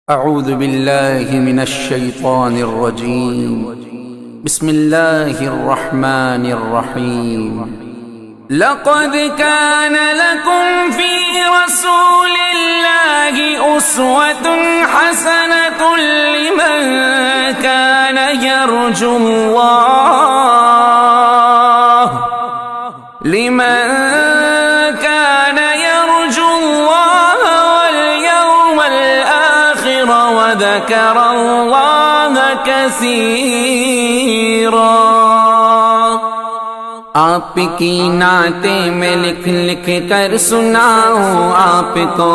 أعوذ بالله من الشيطان الرجيم. بسم الله الرحمن الرحيم. لقد كان لكم في رسول الله أسوة حسنة لمن كان يرجو الله واليوم الآخر وذكر الله كثيرا. آپ کی نعتیں میں لکھ لکھ کر سناؤں آپ کو،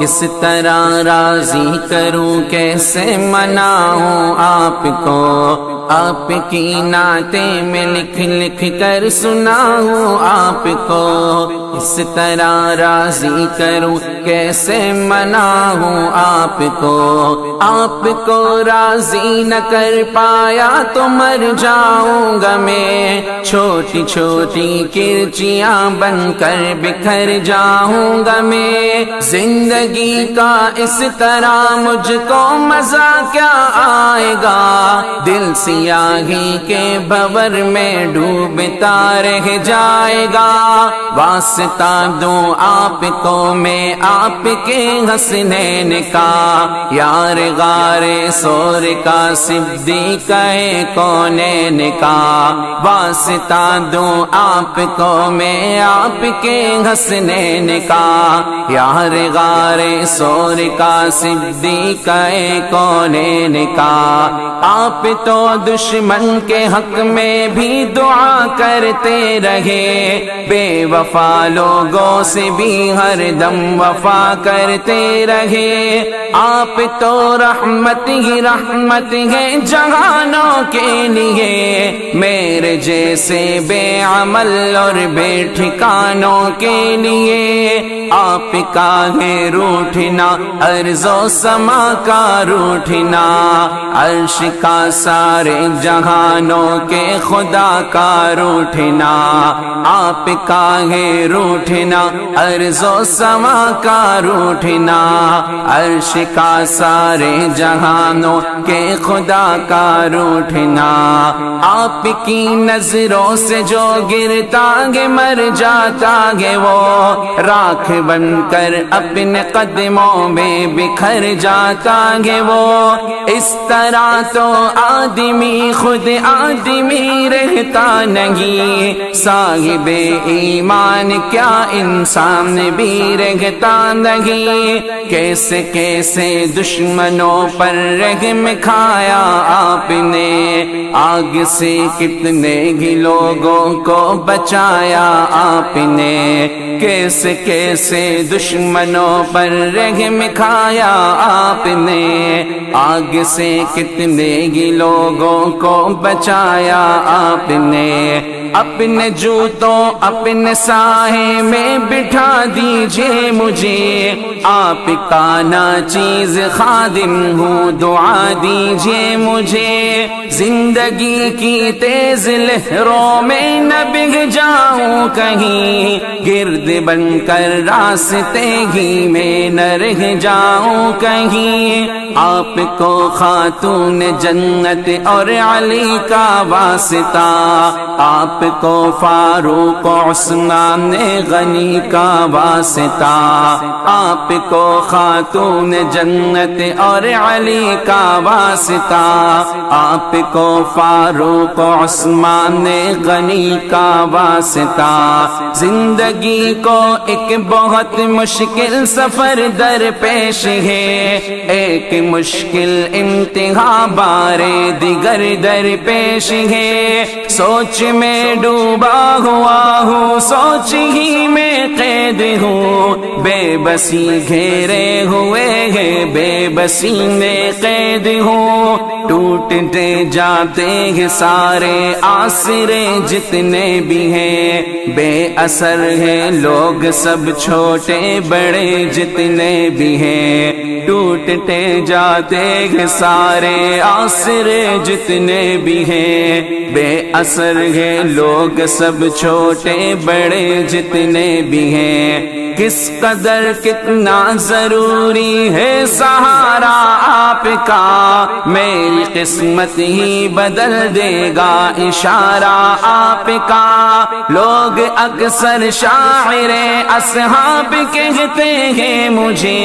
کس طرح راضی کروں کیسے مناؤں آپ کو. آپ کی نعتیں میں لکھ لکھ کر سناؤں آپ کو، کس طرح راضی کروں کیسے مناؤں آپ کو. آپ کو راضی نہ کر پایا تو مر جاؤں گا میں، چھوٹی چھوٹی کرچیاں بن کر بکھر جاؤں گا میں. زندگی کا اس طرح مجھ کو مزہ کیا آئے گا، دل سیاہی کے بھور میں ڈوبتا رہ جائے گا. واسطہ دوں آپ کو میں آپ کے حسنین کا، یار غار سور کا صدیق کونین کا. واسطہ دوں آپ کو میں آپ کے حسنین کا، یار غار سور کا صدیق کونین کا. آپ تو دشمن کے حق میں بھی دعا کرتے رہے، بے وفا لوگوں سے بھی ہر دم وفا کرتے رہے. آپ تو رحمت ہی رحمت ہے جہانوں کے لیے، میرے جیسے بے عمل اور بے ٹھکانوں کے لیے. آپ کا ہے روٹھنا ارض و سما کا روٹھنا، عرش کا سارے جہانوں کے خدا کا روٹھنا. آپ کا ہے روٹھنا ارض و سما کا روٹھنا، عرش کا سارے جہانوں کے خدا کا روٹھنا. آپ کی نظروں سے جو گرتا گے مر جاتا گے، وہ راکھ بن کر اپنے قدموں میں بکھر جاتا گے. وہ اس طرح تو آدمی خود آدمی رہتا نہیں، صاحب ایمان کیا انسان بھی رہتا نہیں. کیسے کیسے دشمنوں پر رحم کھایا آپ نے، آگ سے کتنے ہی لوگوں کو بچایا آپ نے. کیسے کیسے دشمنوں پر رحم کھایا آپ نے، آگ سے کتنے ہی لوگوں کو بچایا آپ نے. اپنے جوتوں اپنے سائے میں بٹھا دیجئے مجھے، آپ کا ناچیز خادم ہوں دعا دیجئے مجھے. زندگی کی تیز لہروں میں نہ بہہ جاؤں کہیں، گرد بن کر راستے ہی میں نہ رہ جاؤں کہیں. آپ کو خاتون جنت اور علی کا واسطہ، آپ کو فاروق عثمان غنی کا واسطہ. آپ کو خاتون جنت اور علی کا واسطہ، آپ کو فاروق عثمان غنی کا واسطہ. زندگی کو ایک بہت مشکل سفر درپیش ہے، ایک مشکل انتہا بارے دیگر درپیش ہے. سوچ میں ڈوبا ہوا ہوں، سوچ ہی میں قید ہوں، بے بسی گھیرے ہوئے ہے بے بسی میں قید ہوں. ٹوٹتے جاتے ہیں سارے آسرے جتنے بھی ہیں، بے اثر ہیں لوگ سب چھوٹے بڑے جتنے بھی ہیں. ٹوٹتے جاتے ہیں سارے آسرے جتنے بھی ہیں، بے اثر ہیں لوگ سب چھوٹے بڑے جتنے بھی ہیں، کس قدر کتنا ضروری ہے سہارا آپ کا، میری قسمت ہی بدل دے گا اشارہ آپ کا۔ لوگ اکثر شاعر اصحاب کہتے ہیں مجھے،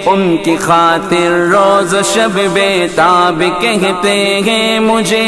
ان کی خاطر روز شب بیتاب کہتے ہیں مجھے،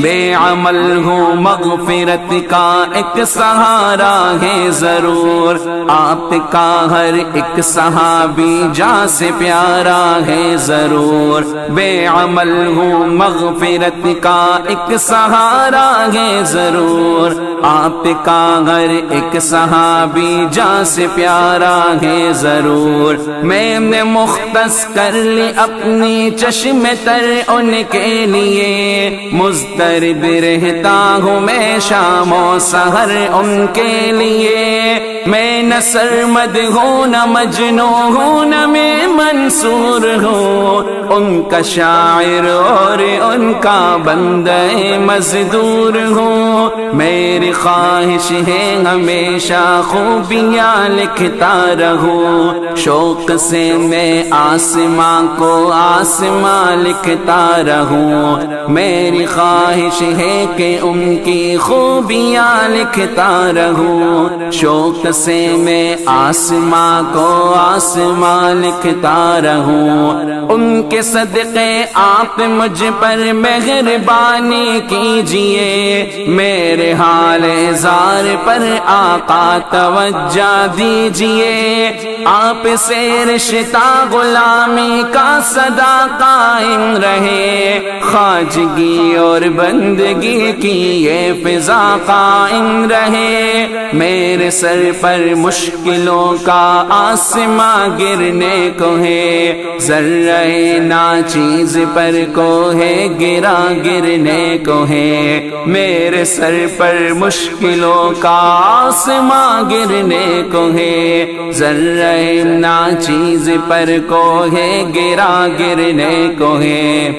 بے عمل ہوں مغفرت کا ایک سہارا ہے ضرور، آپ کا ہر ایک صحابی جاں سے پیارا ہے ضرور، بے عمل ہوں مغفرت کا ایک سہارا ہے ضرور، آپ کا ہر ایک صحابی جاں سے پیارا ہے ضرور۔ میں نے مختص کر لی اپنی چشم تر ان کے لیے، مضطرب رہتا ہوں میں شام و سحر ان کے لیے، میں نہ سرمد ہوں نہ مجنوں ہوں نہ میں منصور ہوں، ان کا شاعر اور ان کا بندہ مزدور ہوں، میری خواہش ہے ہمیشہ خوبیاں لکھتا رہوں، شوق سے میں آسماں کو آسماں لکھتا رہوں، میری خواہش ہے کہ ان کی خوبیاں لکھتا رہوں، شوق سے میں آسماں کو آسماں لکھتا رہوں، ان کے صدقے آپ مجھ پر مہربانی کیجئے، میرے حال زار پر آقا توجہ دیجئے، آپ سے رشتہ غلامی کا صدا قائم رہے، خواجگی اور بندگی کی یہ فضا قائم رہے، میرے سر پر مشکلوں کا آسماں گرنے کو ہے، ذرہ ناچیز پر کو ہے گرا گرنے کو ہے، میرے سر پر مشکلوں کا آسماں گرنے کو ہے، ذرہ ناچیز پر کو ہے گرا گرنے کو ہے،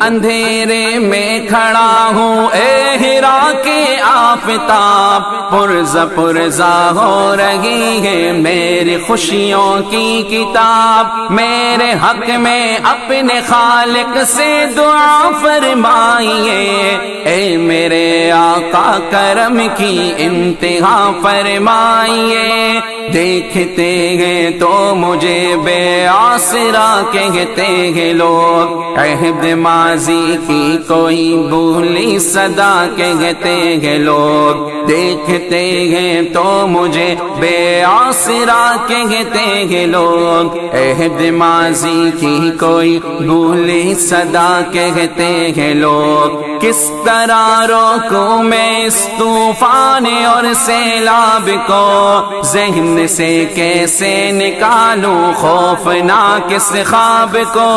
اندھیرے میں کھڑا ہوں اے ہرا کے آفتاب، پرزہ پرزہ ہو رہی ہے میری خوشیوں کی کتاب، میرے حق میں اپنے خالق سے دعا فرمائیے، اے میرے آقا کرم کی انتہا فرمائیے، دیکھتے ہیں تو مجھے بے آسرا کہتے ہیں لوگ، عہد ماضی کی کوئی بھولی صدا کہتے ہیں لوگ، دیکھتے ہیں تو مجھے بے آسرا کہتے ہیں لوگ، عہد ماضی کی کوئی بھولی صدا کہتے ہیں لوگ، کس طرح روکوں میں اس طوفان اور سیلاب کو، ذہن سے کیسے نکالوں خوفناک اس خواب کو،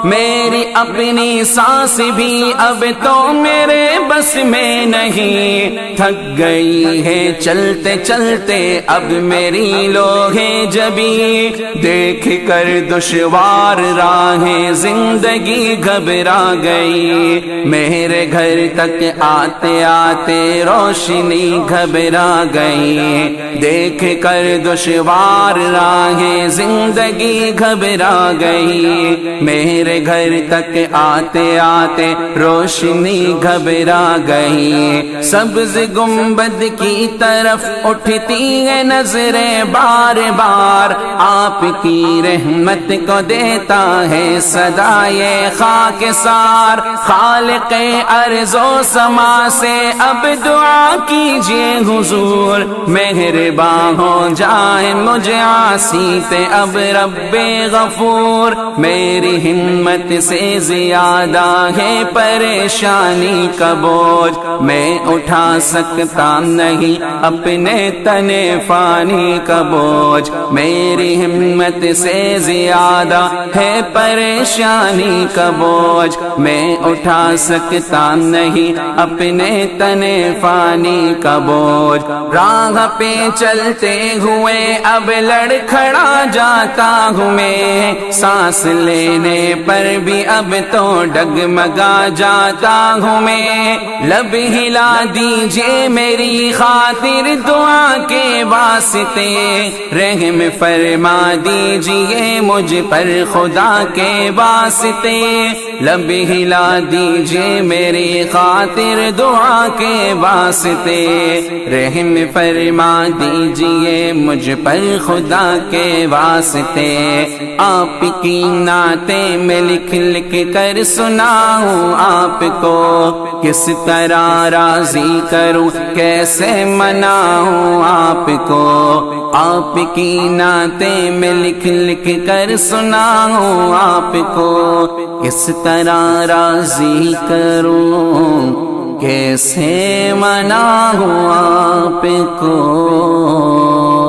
میری اپنی سانس بھی اب تو میرے بس میں نہیں، تھک گئی ہے چلتے چلتے اب میری لوہے جبی، دیکھ کر دشوار راہیں زندگی گھبرا گئی، میرے گھر تک آتے آتے روشنی گھبرا گئی، دیکھ کر دشوار راہیں زندگی گھبرا گئی، میرے گھر تک آتے آتے روشنی گھبرا گئی، سبز گنبد کی طرف اٹھتی ہے نظریں بار بار، آپ کی رحمت کو دیتا ہے صدا یہ خاکسار، خالق ارض و سما سے اب دعا کیجئے حضور، مہربان ہو جائے مجھے عاصی پہ اب رب غفور، میری ہمت سے زیادہ ہے پریشانی کا بوجھ، میں اٹھا سکتا نہیں اپنے تن فانی کا بوجھ، میری ہمت ہمت سے زیادہ ہے پریشانی کا بوجھ، میں اٹھا سکتا نہیں اپنے تنے فانی کا بوجھ، راہ پہ چلتے ہوئے اب لڑکھڑا جاتا ہوں میں، سانس لینے پر بھی اب تو ڈگمگا جاتا ہوں میں، لب ہلا دیجئے میری خاطر دعا کے واسطے، رحم فرما دیجئے مجھ پر خدا کے واسطے، لب ہلا دیجئے میری خاطر دعا کے واسطے، رحم فرما دیجئے مجھ پر خدا کے واسطے، آپ کی نعتیں میں لکھ لکھ کر سناؤں آپ کو، کس طرح راضی کروں کیسے مناؤں آپ کو، آپ کی نعتیں میں لکھ لکھ کر سناؤں آپ کو، کس طرح راضی کروں کیسے مناؤں آپ کو۔